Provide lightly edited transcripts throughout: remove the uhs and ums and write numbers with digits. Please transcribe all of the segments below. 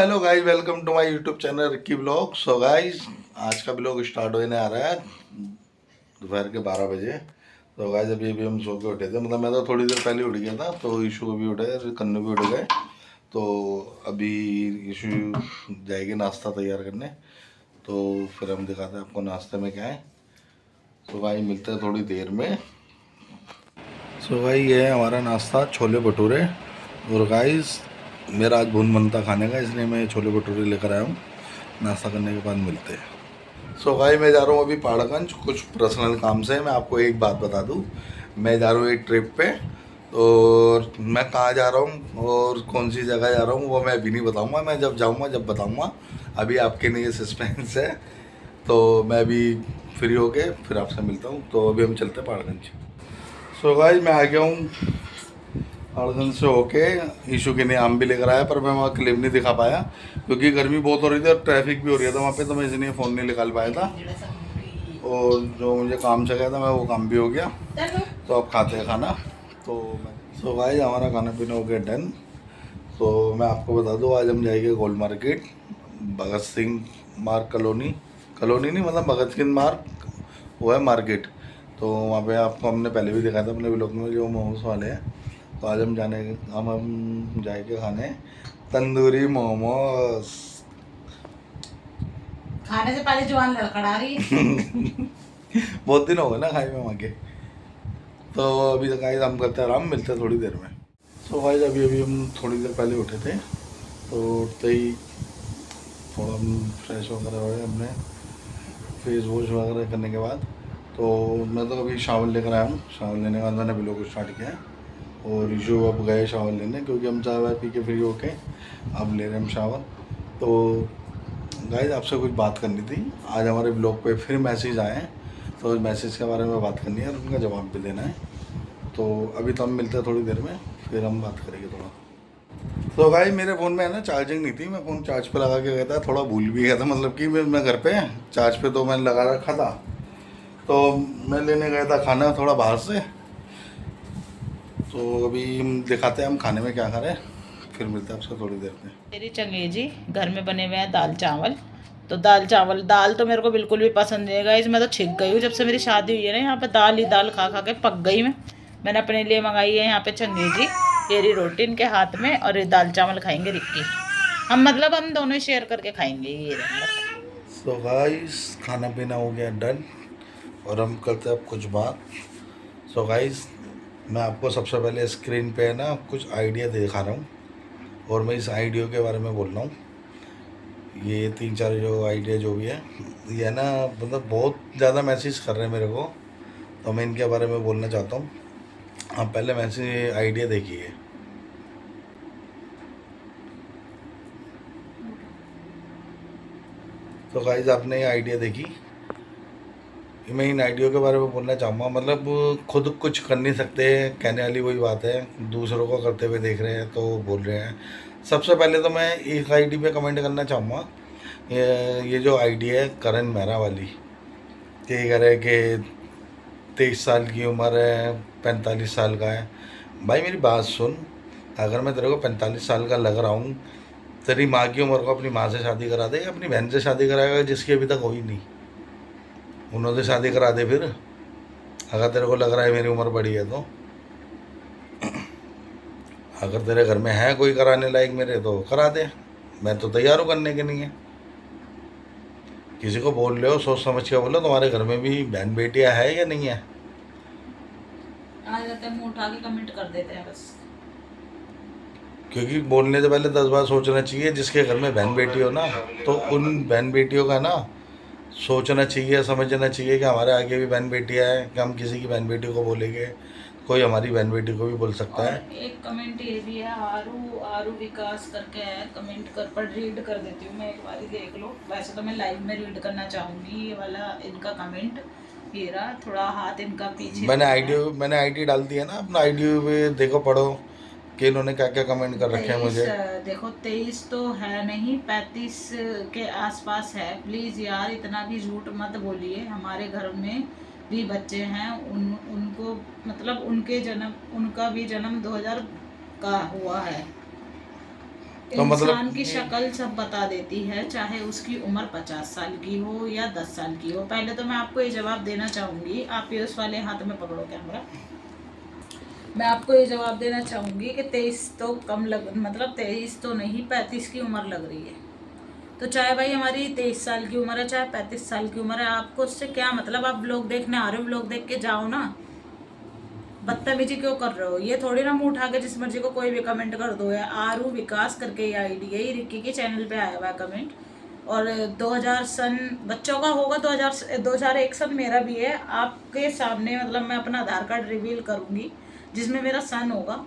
Hello guys, welcome to my YouTube channel Ricky blog. So guys, आज का blog start होने आ रहा है दोपहर के 12 बजे। तो गाइस अभी अभी हम सो के उठे थे, मतलब मैं तो थोड़ी देर पहले उठ गया था। तो ईशु भी उठे, कन्नू भी उठ गए। तो अभी ईशु जाएगी नाश्ता तैयार करने, तो फिर हम दिखाते हैं आपको नाश्ते में क्या है। तो भाई मिलते हैं थोड़ी देर में। सो भाई ये है हमारा नाश्ता, छोले भटूरे। और गाइस मेरा आज भून बनता खाने का, इसलिए मैं छोले भटूरे लेकर आया हूँ। नाश्ता करने के बाद मिलते हैं। सो भाई मैं जा रहा हूँ अभी पहाड़गंज, कुछ पर्सनल काम से। मैं आपको एक बात बता दूँ, मैं जा रहा हूँ एक ट्रिप पे। और मैं कहाँ जा रहा हूँ और कौन सी जगह जा रहा हूँ वो मैं अभी नहीं बताऊँगा, मैं जब जाऊँगा जब बताऊँगा। अभी आपके लिए सस्पेंस है। तो मैं अभी फ्री होके फिर आपसे मिलता हूँ। तो अभी हम चलते हैं पहाड़गंज। सो भाई मैं आ गया हूँ पहाड़गंज से होके। ईशू के लिए आम भी लेकर आया, पर मैं वहाँ क्लिप नहीं दिखा पाया क्योंकि गर्मी बहुत हो रही थी और ट्रैफिक भी हो रहा था वहाँ पे, तो मैं इसलिए फ़ोन नहीं निकाल पाया था। और जो मुझे काम से गया था मैं, वो काम भी हो गया। तो अब खाते हैं खाना। तो भाई हमारा खाना पीना हो गया डन। तो मैं आपको बता दूँ, आज हम जाएंगे गोल मार्केट, भगत सिंह मार्ग कॉलोनी। कॉलोनी नहीं, मतलब भगत सिंह मार्ग वो है मार्केट। तो वहाँ पे आपको हमने पहले भी दिखाया था अपने ब्लॉग में, जो मोमोज वाले हैं। तो आज हम जाएंगे खाने तंदूरी मोमोज। खाने से पहले जुबान लड़खड़ा रही है। बहुत दिन हो गए ना खाए में वहाँ के। तो अभी तक गाइस हम करते हैं आराम, मिलते हैं थोड़ी देर में। सो गाइस अभी अभी हम थोड़ी देर पहले उठे थे। तो उठते ही थोड़ा हम फ्रेश वगैरह हुए हमने, फेस वॉश वगैरह करने के बाद। तो मैं तो अभी शावर लेकर आया हूँ। शावर लेने के बाद मैंने ब्लॉग स्टार्ट किया है। और ईशू अब गए शावर लेने, क्योंकि हम चाय वाय पी के फ्री होके अब ले रहे हैं हम शावर। तो गाइस आपसे कुछ बात करनी थी। आज हमारे ब्लॉग पे फिर मैसेज आए हैं, तो उस मैसेज के बारे में बात करनी है और उनका जवाब भी देना है। तो अभी तो हम मिलते हैं थोड़ी देर में, फिर हम बात करेंगे थोड़ा। तो भाई मेरे फ़ोन में है ना चार्जिंग नहीं थी, मैं फ़ोन चार्ज पे लगा के गया था, थोड़ा भूल भी गया था। मतलब कि मैं घर पे चार्ज पे तो मैंने लगा रखा था। तो मैं लेने गया था खाना थोड़ा बाहर से। तो अभी हम दिखाते हैं हम खाने में क्या खा रहे हैं, फिर मिलते हैं आपसे थोड़ी देर में। मेरी चंगेजी घर में बने हुए हैं दाल चावल। तो दाल चावल, दाल तो मेरे को बिल्कुल भी पसंद नहीं है गाइस। मैं तो छिक गई हूँ जब से मेरी शादी हुई है ना, यहाँ पे दाल ही दाल खा खा के पक गई मैं। मैंने अपने लिए मंगाई है यहाँ पे चंगेजी, तेरी रोटी इनके हाथ में, और ये दाल चावल खाएंगे रिक्की। हम दोनों ही शेयर करके खाएंगे ये रहा। सो गाइस खाना पीना हो गया डन, और हम करते हैं अब कुछ बात। सो गाइस मैं आपको सबसे पहले स्क्रीन पे है ना कुछ आइडिया दिखा रहा हूँ, और मैं इस आइडिया के बारे में बोल रहा हूँ। ये 3-4 जो आइडिया जो भी है, ये है ना मतलब बहुत ज़्यादा मैसेज कर रहे हैं मेरे को। तो मैं इनके बारे में बोलना चाहता हूँ। आप पहले मैसेज आइडिया देखिए। तो गाइस आपने ये आइडिया देखी, मैं इन आइडिया के बारे में बोलना चाहूँगा। मतलब खुद कुछ कर नहीं सकते, कहने वाली वही बात है, दूसरों को करते हुए देख रहे हैं तो बोल रहे हैं। सबसे पहले तो मैं एक आईडी पे कमेंट करना चाहूँगा। ये जो आईडी है करण मेहरा वाली, ये कह रहे कि 23 साल की उम्र है, 45 साल का है। भाई मेरी बात सुन, अगर मैं तेरे को 45 साल का लग रहा हूँ, तेरी माँ की उम्र को अपनी माँ से शादी करा दे, अपनी बहन से शादी कराएगा जिसकी अभी तक हुई नहीं, उन्होंने शादी करा दे फिर। अगर तेरे को लग रहा है मेरी उम्र बड़ी है तो, अगर तेरे घर में है कोई कराने लायक मेरे तो करा दे, मैं तो तैयार हूँ करने के लिए। किसी को बोल रहे हो सोच समझ के बोलो, तुम्हारे घर में भी बहन बेटियाँ है या नहीं है? आ जाते हैं मुंह उठा के कमेंट कर देते हैं बस। क्योंकि बोलने से पहले 10 बार सोचना चाहिए। जिसके घर में बहन बेटी हो ना, तो उन बहन बेटियों का ना सोचना चाहिए, समझना चाहिए कि हमारे आगे भी बहन बेटियाँ हैं, कि हम किसी की बहन बेटी को बोलेंगे, कोई हमारी बहन बेटी को भी बोल सकता और है। एक कमेंट ये भी है, आरू आरू विकास करके है, कमेंट कर पर रीड कर देती हूँ मैं, एक बार देख लो। वैसे तो मैं लाइव में रीड करना चाहूँगी ये वाला इनका कमेंट। ये रहा, थोड़ा हाथ इनका पीछे हो गया है। मैंने आईडी डाल दी है ना अपना, आईडी पे देखो पढ़ो कि इन्होंने क्या क्या कमेंट कर रखे हैं 23 मुझे। देखो 23 तो है नहीं, 35 के आसपास है। प्लीज़ यार इतना भी झूठ मत बोलिए, हमारे घर में भी बच्चे हैं, उनको मतलब उनका भी जन्म 2000 का हुआ है। तो मतलब इंसान की शक्ल सब बता देती है, चाहे उसकी उम्र 50 साल की हो या 10 साल की हो। पहले तो मैं आपको ये जवाब देना चाहूँगी, आप ये उस वाले हाथ में पकड़ो कैमरा। मैं आपको ये जवाब देना चाहूँगी कि 23 तो कम लग, मतलब 23 तो नहीं, 35 की उम्र लग रही है। तो चाहे भाई हमारी 23 साल की उम्र है, चाहे 35 साल की उम्र है, आपको उससे क्या मतलब? आप व्लॉग देखने आ रहे हो, व्लॉग देख के जाओ ना। बदतमीजी क्यों कर रहे हो? ये थोड़ी ना मुंह उठा के जिस मर्जी को कोई भी कमेंट कर दो। या आरू विकास करके ये आईडी है, ये रिक्की के चैनल पे आया हुआ है कमेंट। और 2000 सन बच्चों का होगा, 2001 सन मेरा भी है। आपके सामने मतलब मैं अपना आधार कार्ड रिवील करूंगी जिसमें मेरा सन होगा,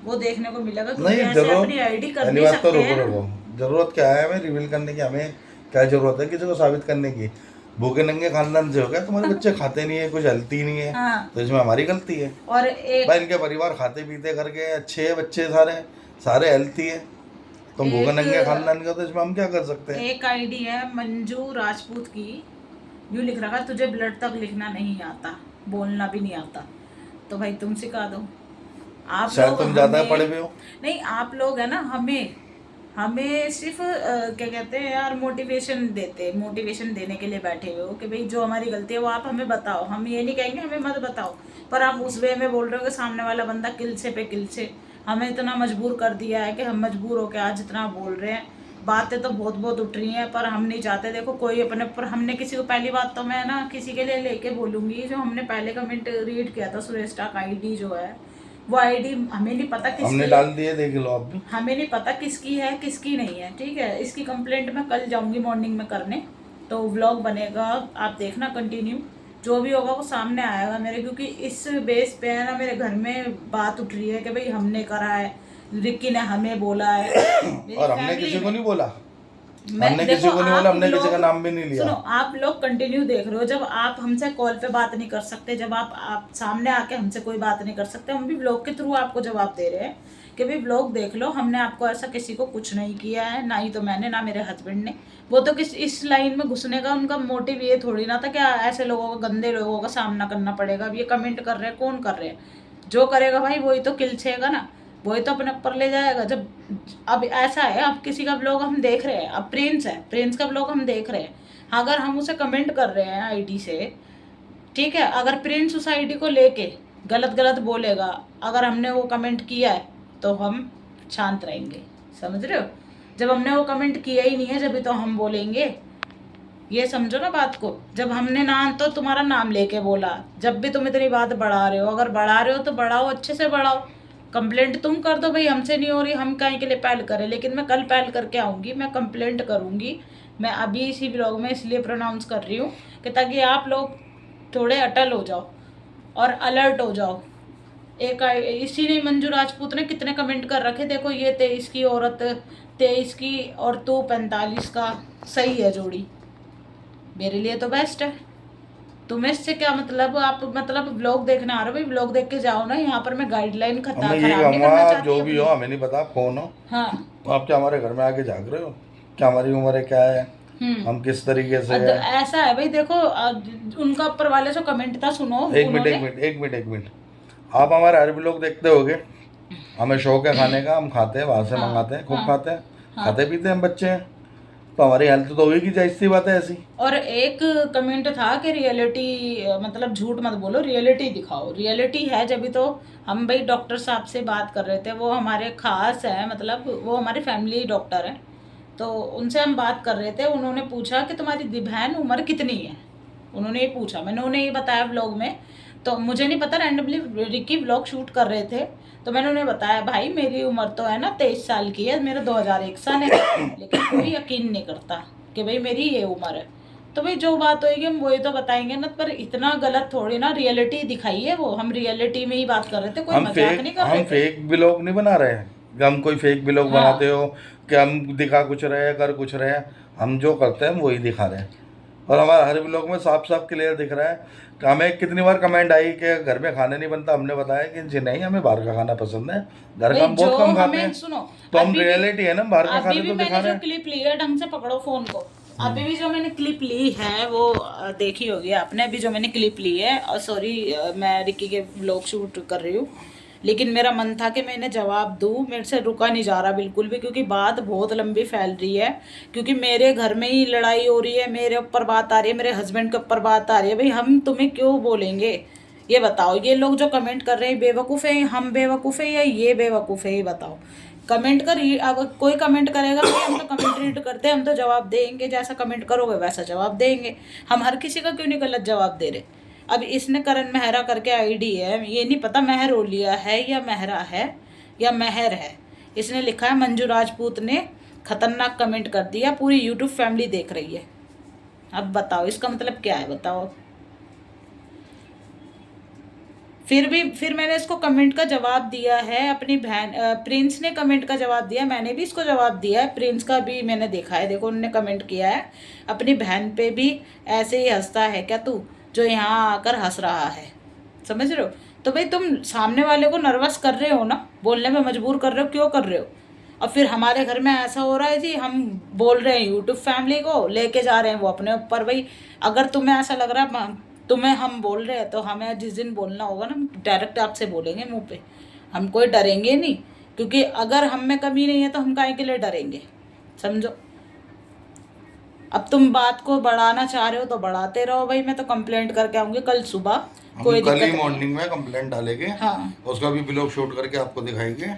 वो देखने को मिलेगा। क्योंकि नहीं, ऐसे जरूरत अपनी आईडी कर पहली नहीं बात तो सकते हैं रुको ना। रुको, जरूरत क्या है हमें रिवील करने की? हमें क्या जरूरत है किसी को साबित करने की? भूखे नंगे खानदान से हो गया, तुम्हारे बच्चे खाते नहीं है, कुछ हेल्थी नहीं है, हाँ। तो इसमें हमारी गलती है? और एक भाई इनके परिवार खाते पीते करके अच्छे है, बच्चे सारे सारे हेल्थी है, तुम भूखे नंगे खानदान का, तो इसमें हम क्या कर सकते हैं? एक आईडी है मंजू राजपूत की, यूँ लिख रखा है तुझे ब्लड तक लिखना नहीं आता, बोलना भी नहीं आता। तो भाई तुम सिखा दो। आप शायद लोग तुम ज्यादा हमें, पढ़े हुए हो। नहीं आप लोग है ना, हमें हमें सिर्फ क्या कहते हैं यार, मोटिवेशन देने के लिए बैठे हुए हो कि भाई जो हमारी गलती है वो आप हमें बताओ। हम ये नहीं कहेंगे हमें मत बताओ, पर आप उस वे में बोल रहे हो कि सामने वाला बंदा किलसे पे किलसे हमें इतना मजबूर कर दिया है कि हम मजबूर होकर आज इतना बोल रहे हैं। बातें तो बहुत बहुत उठ रही हैं, पर हम नहीं चाहते। देखो कोई अपने पर, हमने किसी को, पहली बात तो मैं ना किसी के लिए लेके बोलूँगी, जो हमने पहले कमेंट रीड किया था, सुरेश टाक आईडी जो है, वो आईडी हमें नहीं पता किसकी हमने है। डाल दिए, देख लो आप भी। हमें नहीं पता किसकी है किसकी नहीं है, ठीक है। इसकी कंप्लेंट मैं कल जाऊंगी मॉर्निंग में करने, तो व्लॉग बनेगा, आप देखना कंटिन्यू। जो भी होगा वो सामने आएगा मेरे, क्योंकि इस बेस पे है ना मेरे घर में बात उठ रही है कि भाई हमने करा है, रिक्की ने हमें बोला है। मेरी और हमने फैमिली किसी को में नहीं बोला, मैं हमने देखो, किसी को नहीं बोला, आप हमने किसी का लोग नाम भी नहीं लिया। सुनो, आप लोग कंटिन्यू देख रहे हो। जब आप हमसे कॉल पे बात नहीं कर सकते, जब आप सामने आके हमसे कोई बात नहीं कर सकते, हम भी व्लॉग के थ्रू आपको जवाब दे रहे हैं कि भाई व्लॉग देख लो। हमने आपको ऐसा किसी को कुछ नहीं किया है, ना ही तो मैंने, ना मेरे हस्बैंड ने। वो तो किस इस लाइन में घुसने का उनका मोटिव ये थोड़ी ना था कि ऐसे लोगों का, गंदे लोगों का सामना करना पड़ेगा। अब ये कमेंट कर रहे हैं, कौन कर रहे हैं? जो करेगा भाई वही तो किलछेगा ना, वही तो अपने ऊपर ले जाएगा। जब अब ऐसा है, अब किसी का ब्लॉग हम देख रहे हैं, अब प्रिंस का ब्लॉग हम देख रहे हैं, अगर हम उसे कमेंट कर रहे हैं आईडी से, ठीक है, अगर प्रिंस उस आईडी को लेके गलत गलत बोलेगा, अगर हमने वो कमेंट किया है, तो हम शांत रहेंगे, समझ रहे हो? जब हमने वो कमेंट किया ही नहीं है, जब तो हम बोलेंगे। ये समझो ना बात को। जब हमने ना तो तुम्हारा नाम लेके बोला, जब भी तुम इतनी बात बढ़ा रहे हो, अगर बढ़ा रहे हो तो बढ़ाओ, अच्छे से बढ़ाओ। कंप्लेंट तुम कर दो भाई, हमसे नहीं हो रही, हम काहे के लिए पहल करें। लेकिन मैं कल पहल करके आऊँगी, मैं कंप्लेंट करूँगी। मैं अभी इसी ब्लॉग में इसलिए प्रोनाउंस कर रही हूँ कि ताकि आप लोग थोड़े अटल हो जाओ और अलर्ट हो जाओ। एक इसी ने मंजू राजपूत ने कितने कमेंट कर रखे, देखो ये 23 की औरत 23 की और तू 45 का, सही है जोड़ी, मेरे लिए तो बेस्ट है। तुम्हें इससे क्या मतलब? आप मतलब व्लॉग देखने आ रहे हो भाई, व्लॉग देख के जाओ ना। यहाँ पर मैं गाइडलाइन खराब मैं ये नहीं करना कहूँगा, चाहती जो भी हो, अपनी। हमें नहीं पता आप कौन हो, हाँ। तो आप क्या हमारे घर में आके झाँक रहे हो? क्या हमारी उम्र है, क्या है, हम किस तरीके से है? ऐसा है भाई, देखो उनका ऊपर वाले से कमेंट था, सुनो। एक मिनट, आप हमारे हर ब्लॉग देखते होगे, हमें शौक है खाने का, हम खाते हैं, वहाँ से मंगाते हैं, खूब खाते हैं, खाते पीते हैं, हम बच्चे हैं, तो हमारी हेल्थ तो होगी, जाहिर सी बात है ऐसी। और एक कमेंट था कि रियलिटी, मतलब झूठ मत बोलो, रियलिटी दिखाओ। रियलिटी है जब भी तो हम भाई डॉक्टर साहब से बात कर रहे थे, वो हमारे खास है, मतलब वो हमारे फैमिली डॉक्टर हैं, तो उनसे हम बात कर रहे थे। उन्होंने पूछा कि तुम्हारी बहन उम्र कितनी है, उन्होंने ये पूछा, मैंने उन्हें ये बताया व्लॉग में। तो मुझे नहीं पता, रैंडमली रिक्की व्लॉग शूट कर रहे थे, तो मैंने उन्हें बताया भाई मेरी उम्र तो है ना 23 साल की है, मेरा 2001 सन है, लेकिन कोई यकीन नहीं करता कि भाई मेरी ये उम्र है। तो भाई जो बात होगी हम वही तो बताएंगे ना, पर इतना गलत थोड़ी ना, रियलिटी दिखाई है वो, हम रियलिटी में ही बात कर रहे थे, कोई मजाक नहीं कर रहे हम थे। फेक ब्लॉग नहीं बना रहे हैं कि हम कोई फेक ब्लॉग बनाते हो कि हम दिखा कुछ रहे हैं, कर कुछ रहे हैं। हम जो करते हैं हम वही दिखा रहे हैं, और हमारा हर ब्लॉग में साफ साफ क्लियर दिख रहा है कि हमें कितनी बार कमेंट आई कि घर में खाना नहीं बनता, हमने बताया कि जी नहीं, हमें बाहर का खाना पसंद है, घर का हम बहुत कम खाते हैं। सुनो, तो हम रियलिटी है ना, बाहर का अभी खाने भी तो दिखा मैंने रहे जो हैं। क्लिप ली है, ढंग से पकड़ो फोन को, अभी भी जो मैंने क्लिप ली है वो देखी होगी आपने। अभी जो मैंने क्लिप ली है, और सॉरी मैं रिक्की के व्लॉग शूट कर रही हूँ, लेकिन मेरा मन था कि मैं इन्हें जवाब दूँ, मेरे से रुका नहीं जा रहा बिल्कुल भी, क्योंकि बात बहुत लंबी फैल रही है। क्योंकि मेरे घर में ही लड़ाई हो रही है, मेरे ऊपर बात आ रही है, मेरे हस्बैंड के ऊपर बात आ रही है। भाई हम तुम्हें क्यों बोलेंगे, ये बताओ। ये लोग जो कमेंट कर रहे हैं बेवकूफ़ है, हम बेवकूफ़ है या ये बेवकूफ़ है, ये बताओ। कमेंट कर, अब कोई कमेंट करेगा भाई, हम तो कमेंट रीड करते हैं, हम तो जवाब देंगे, जैसा कमेंट करोगे वैसा जवाब देंगे। हम हर किसी का क्यों नहीं गलत जवाब दे रहे। अब इसने करण मेहरा करके आईडी है, ये नहीं पता महर ओलिया है या मेहरा है या महर है। इसने लिखा है मंजू राजपूत ने खतरनाक कमेंट कर दिया, पूरी यूट्यूब फैमिली देख रही है। अब बताओ इसका मतलब क्या है, बताओ। फिर मैंने इसको कमेंट का जवाब दिया है। अपनी बहन प्रिंस ने कमेंट का जवाब दिया, मैंने भी इसको जवाब दिया है। प्रिंस का भी मैंने देखा है, देखो उन्होंने कमेंट किया है, अपनी बहन पे भी ऐसे ही हंसता है क्या तू, जो यहाँ आकर हंस रहा है। समझ रहे हो। तो भाई तुम सामने वाले को नर्वस कर रहे हो ना, बोलने में मजबूर कर रहे हो, क्यों कर रहे हो। और फिर हमारे घर में ऐसा हो रहा है जी, हम बोल रहे हैं यूट्यूब फैमिली को, लेके जा रहे हैं वो अपने ऊपर। भाई अगर तुम्हें ऐसा लग रहा है तुम्हें हम बोल रहे हैं, तो हमें जिस दिन बोलना होगा ना, हम डायरेक्ट आपसे बोलेंगे मुंह पे, हम कोई डरेंगे नहीं। क्योंकि अगर हम में कमी नहीं है तो हम काहे के लिए डरेंगे, समझो। अब तुम बात को बढ़ाना चाह रहे हो तो बढ़ाते रहो भाई, मैं तो कंप्लेंट करके आऊंगी कल सुबह, कोई हम कल दिक्कत ही नहीं। मॉर्निंग में कंप्लेंट डालेंगे। हाँ उसका भी ब्लॉग शूट करके आपको दिखाएंगे।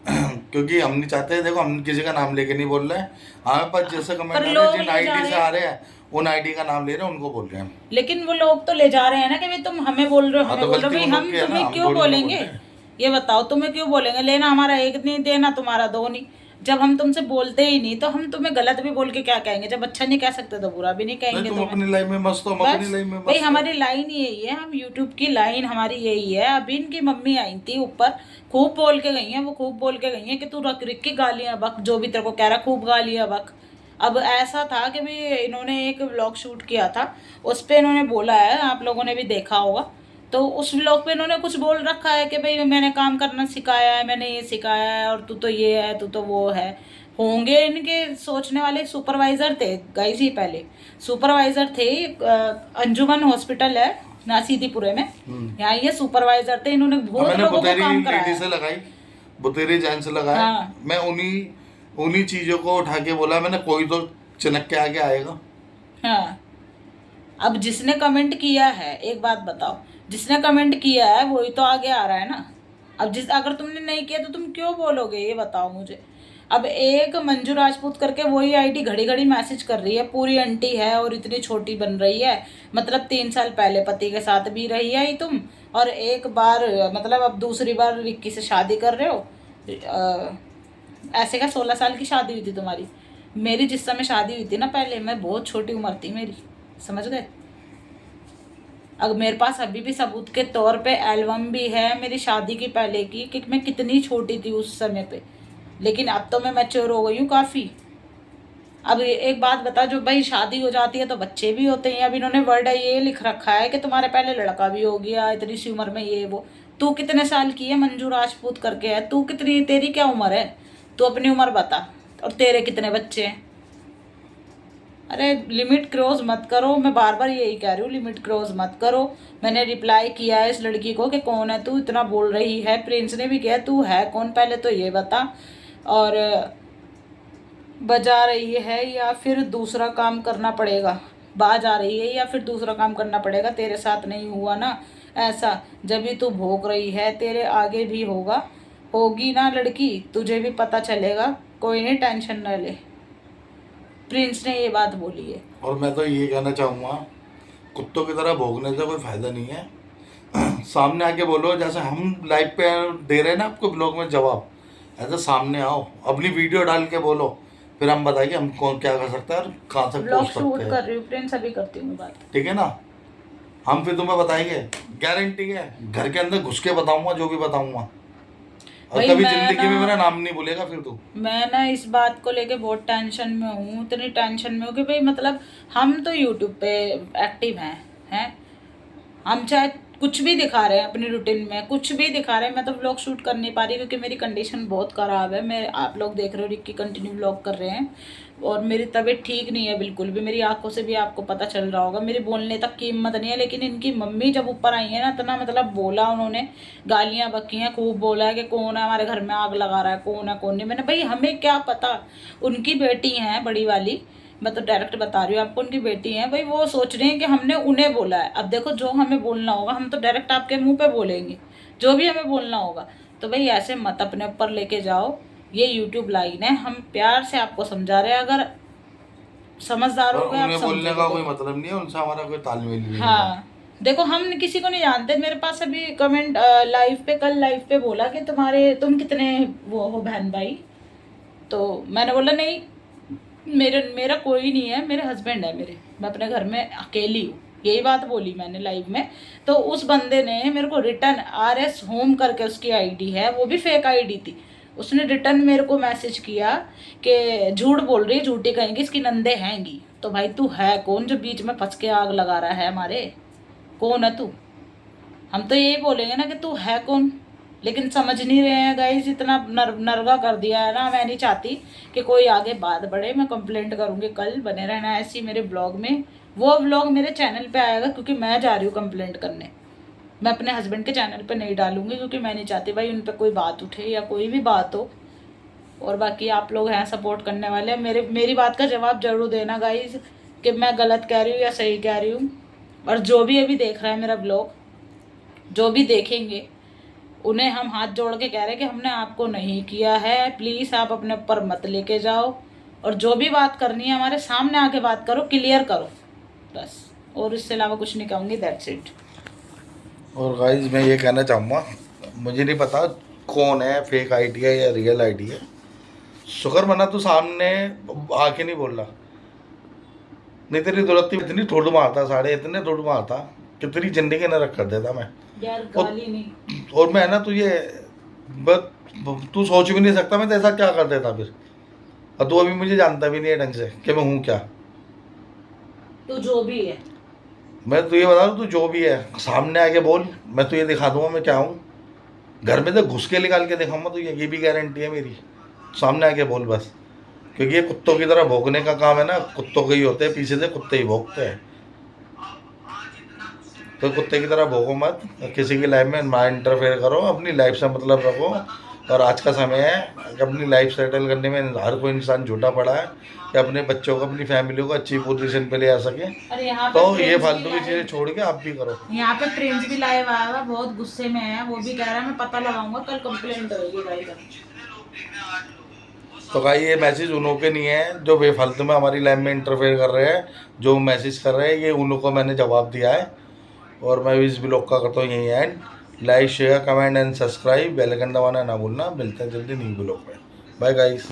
क्योंकि हम नहीं चाहते, देखो हम किसी का नाम लेके नहीं बोल रहे हैं, हमारे पास जैसे कमेंट आ पर रहे हैं, लोग जिन ले जा आईडी रहे से आ हैं, रहे हैं उन आईडी का नाम ले रहे हैं, उनको बोल रहे हैं हम। लेकिन वो लोग तो ले जा रहे हैं ना कि भाई तुम हमें बोल रहे हो, हाँ हमें तो बोल रहे हो। गलती भाई उन लोग हम की है ना, तुम्हें हम क्यों थोड़ी ना बोल बोलेंगे, रहे हैं। ये बताओ। तुम्हें क्यों बोलेंगे, लेना हमारा एक नहीं, देना तुम्हारा दो नहीं। जब हम तुमसे बोलते ही नहीं तो हम तुम्हें गलत भी बोल के क्या कहेंगे। जब अच्छा नहीं कह सकते तो बुरा भी नहीं नहीं, कहेंगे तुम तुम्हें। अपनी लाइफ में मस्त हो, हम अपनी बस लाइफ में भाई मस्त हो। हमारी लाइन यही है, हम यूट्यूब की लाइन हमारी यही है। अभी इनकी मम्मी आई थी ऊपर, खूब बोल के गई हैं, वो खूब बोल के गई हैं कि तू रख रिक की गालियाँ बक, जो भी तेरे को कह रहा खूब गालियाँ बक। अब ऐसा था कि भाई इन्होंने एक व्लॉग शूट किया था, उस पर इन्होंने बोला है, आप लोगों ने भी देखा होगा। तो उस व्लॉग पे इन्होंने कुछ बोल रखा है कि भाई मैंने काम करना सिखाया है, मैंने ये सिखाया है, और तू तो ये है, तू तो वो है। होंगे इनके सोचने वाले सुपरवाइजर थे गाइस, ही पहले सुपरवाइजर थे। अंजुमन हॉस्पिटल है ना सीधीपुरे में, यहाँ ये सुपरवाइजर थे। इन्होंने बहुत मैंने लोगों को बुतेरी काम लेडी कराया। से लगाई, बुतेरी जैन से लगाया। हाँ मैं उन्हीं उन्हीं चीजों को उठा के बोला मैंने, कोई तो चनक के आगे आएगा। हाँ। अब जिसने कमेंट किया है, एक बात बताओ, जिसने कमेंट किया है वही तो आगे आ रहा है ना। अब अगर तुमने नहीं किया तो तुम क्यों बोलोगे, ये बताओ मुझे। अब एक मंजू राजपूत करके वही आईडी घड़ी घड़ी मैसेज कर रही है, पूरी आंटी है और इतनी छोटी बन रही है। मतलब 3 साल पहले पति के साथ भी रही है ही तुम, और एक बार मतलब अब दूसरी बार रिक्की से शादी कर रहे हो। ऐसे का 16 साल की शादी हुई थी तुम्हारी। मेरी जिस समय शादी हुई थी ना पहले, मैं बहुत छोटी उम्र थी मेरी, समझ गए। अगर मेरे पास अभी भी सबूत के तौर पे एल्बम भी है मेरी शादी की पहले की, कि मैं कितनी छोटी थी उस समय पे। लेकिन अब तो मैं मैच्योर हो गई हूँ काफ़ी। अब एक बात बता, जो भाई शादी हो जाती है तो बच्चे भी होते हैं। अब इन्होंने वर्ड ये लिख रखा है कि तुम्हारे पहले लड़का भी हो गया इतनी सी उम्र में, ये वो। तू कितने साल की है, मंजू राजपूत करके है, तू कितनी, तेरी क्या उम्र है, तू अपनी उम्र बता, और तेरे कितने बच्चे हैं। अरे लिमिट क्रॉस मत करो, मैं बार बार यही कह रही हूँ, लिमिट क्रॉस मत करो। मैंने रिप्लाई किया है इस लड़की को कि कौन है तू, इतना बोल रही है। प्रिंस ने भी किया, तू है कौन पहले तो ये बता, और बजा रही है या फिर दूसरा काम करना पड़ेगा, बाज आ रही है या फिर दूसरा काम करना पड़ेगा। तेरे साथ नहीं हुआ ना ऐसा, जब भी तू भोग रही है, तेरे आगे भी होगा, होगी ना लड़की, तुझे भी पता चलेगा, कोई नहीं टेंशन न ले। प्रिंस ने ये बात बोली है। और मैं तो ये कहना चाहूँगा, कुत्तों की तरह भोगने से कोई फायदा नहीं है। सामने आके बोलो, जैसे हम लाइव पे दे रहे हैं ना आपको ब्लॉग में जवाब, ऐसे सामने आओ, अपनी वीडियो डाल के बोलो, फिर हम बताएंगे हम कौन क्या कर सकते हैं और कहाँ तक ब्लॉग पहुँच शूट सकते कर हैं। रही हूँ प्रिंस, अभी करती हूँ बात। ठीक है ना, हम फिर तुम्हें बताएंगे, गारंटी है, घर के अंदर घुस के बताऊंगा जो भी बताऊंगा, और भाई कभी मैं जिंदगी में ना मेरा नाम नहीं भूलेगा फिर तू। मैं ना इस बात को लेके बहुत टेंशन में हूँ, इतनी टेंशन में हूँ कि भाई मतलब हम तो यूट्यूब पे एक्टिव हैं। हम चाहे कुछ भी दिखा रहे हैं अपनी रूटीन में, कुछ भी दिखा रहे हैं, मैं तो व्लॉग शूट कर नहीं पा रही क्योंकि मेरी कंडीशन बहुत ख़राब है। मैं, आप लोग देख रहे हो रिक्की कंटिन्यू व्लॉग कर रहे हैं, और मेरी तबीयत ठीक नहीं है बिल्कुल भी, मेरी आंखों से भी आपको पता चल रहा होगा, मेरी बोलने तक की हिम्मत नहीं है। लेकिन इनकी मम्मी जब ऊपर आई है ना, इतना मतलब बोला उन्होंने, गालियां बकी हैं, खूब बोला है कि कौन है हमारे घर में आग लगा रहा है, कौन है कौन नहीं। मैंने भाई हमें क्या पता, उनकी बेटी है बड़ी वाली, मैं तो डायरेक्ट बता रही हूँ आपको, उनकी बेटी है भाई, वो सोच रहे हैं कि हमने उन्हें बोला है। अब देखो जो हमें बोलना होगा हम तो डायरेक्ट आपके मुंह पे बोलेंगे, जो भी हमें बोलना होगा। तो भाई ऐसे मत अपने ऊपर लेके जाओ, ये यूट्यूब लाइन है, हम प्यार से आपको समझा रहे हैं, अगर समझदार हो और गए आप उन्हें बोलने समझोगे का तो। कोई मतलब नहीं है, उनसे हमारा कोई तालमेल भी नहीं है। हाँ देखो, हम किसी को नहीं जानते। मेरे पास अभी कमेंट लाइव पे, कल लाइव पे बोला कि तुम कितने वो हो बहन भाई, तो मैंने बोला नहीं, मेरा कोई नहीं है, मेरे हस्बैंड है मेरे, मैं अपने घर में अकेली हूँ, यही बात बोली मैंने लाइव में। तो उस बंदे ने मेरे को रिटर्न RS होम करके उसकी आईडी है, वो भी फेक आईडी थी, उसने रिटर्न मेरे को मैसेज किया कि झूठ बोल रही है, झूठी कहेंगी, इसकी नंदे हैंगी। तो भाई तू है कौन जो बीच में फंस के आग लगा रहा है हमारे, कौन है तू? हम तो यही बोलेंगे ना कि तू है कौन, लेकिन समझ नहीं रहे हैं गाइस, इतना नरगा कर दिया है ना। मैं नहीं चाहती कि कोई आगे बात बढ़े, मैं कंप्लेंट करूँगी कल, बने रहना ऐसी मेरे ब्लॉग में। वो ब्लॉग मेरे चैनल पे आएगा क्योंकि मैं जा रही हूँ कंप्लेंट करने, मैं अपने हस्बैंड के चैनल पे नहीं डालूंगी क्योंकि मैं नहीं चाहती भाई उन पर कोई बात उठे या कोई भी बात हो। और बाकी आप लोग हैं सपोर्ट करने वाले, मेरी बात का जवाब जरूर देना गाइज कि मैं गलत कह रही हूँ या सही कह रही हूँ। और जो भी अभी देख रहा है मेरा ब्लॉग, जो भी देखेंगे, उन्हें हम हाथ जोड़ के कह रहे हैं कि हमने आपको नहीं किया है, प्लीज़ आप अपने ऊपर मत लेके जाओ। और जो भी बात करनी है हमारे सामने आके बात करो, क्लियर करो, बस। और इससे अलावा कुछ नहीं कहूँगी, दैट्स इट। और गाइज मैं ये कहना चाहूँगा, मुझे नहीं पता कौन है, फेक आईडी है या रियल आईडी है, शुक्र मना तू सामने आके नहीं बोल रहा, नहीं तेरी दुलत्ती इतनी ठोड मारता, साढ़े इतने ठोड मारता कि तेरी जिंदगी न रख कर देता मैं। यार और, गाली नहीं, और मैं ना तुझे बस तू सोच भी नहीं सकता मैं तो ऐसा क्या कर देता फिर। और तू अभी मुझे जानता भी नहीं है ढंग से कि मैं हूँ क्या। तू जो भी है, मैं तुझे बता दूँ, तू जो भी है सामने आके बोल, मैं तुझे दिखा दूंगा मैं क्या हूँ। घर में तो घुस के निकाल के दिखाऊंगा तुझे, ये भी गारंटी है मेरी। सामने आके बोल बस, क्योंकि ये कुत्तों की तरह भौंकने का काम है ना, कुत्तों के ही होते हैं, पीछे से कुत्ते ही भौंकते हैं। तो कुत्ते की तरह भौंको मत, किसी की लाइफ में ना इंटरफेयर करो, अपनी लाइफ से मतलब रखो। और आज का समय है कि अपनी लाइफ सेटल करने में हर कोई इंसान झूठा पड़ा है कि अपने बच्चों को, अपनी फैमिली को अच्छी पोजीशन पे ले आ सके। और यहाँ पे तो ये फ्रेंड्स फालतू भी की चीज़ें छोड़ के आप भी करो। यहाँ पे फ्रेंड्स भी लाइव आया हुआ, बहुत गुस्से में है, वो भी कह रहा है मैं पता लगाऊंगा, कल कंप्लेंट होगी गाइस। तो भाई ये मैसेज उन्हों के नहीं है जो बेफालतू में हमारी लाइफ में इंटरफेयर कर रहे हैं, जो मैसेज कर रहे हैं, ये उन्हों को मैंने जवाब दिया है। और मैं इस ब्लॉग का करता हूँ यही end. Like share comment and subscribe, bell icon दबाना ना भूलना। मिलते हैं जल्दी न्यू ब्लॉग में। Bye guys.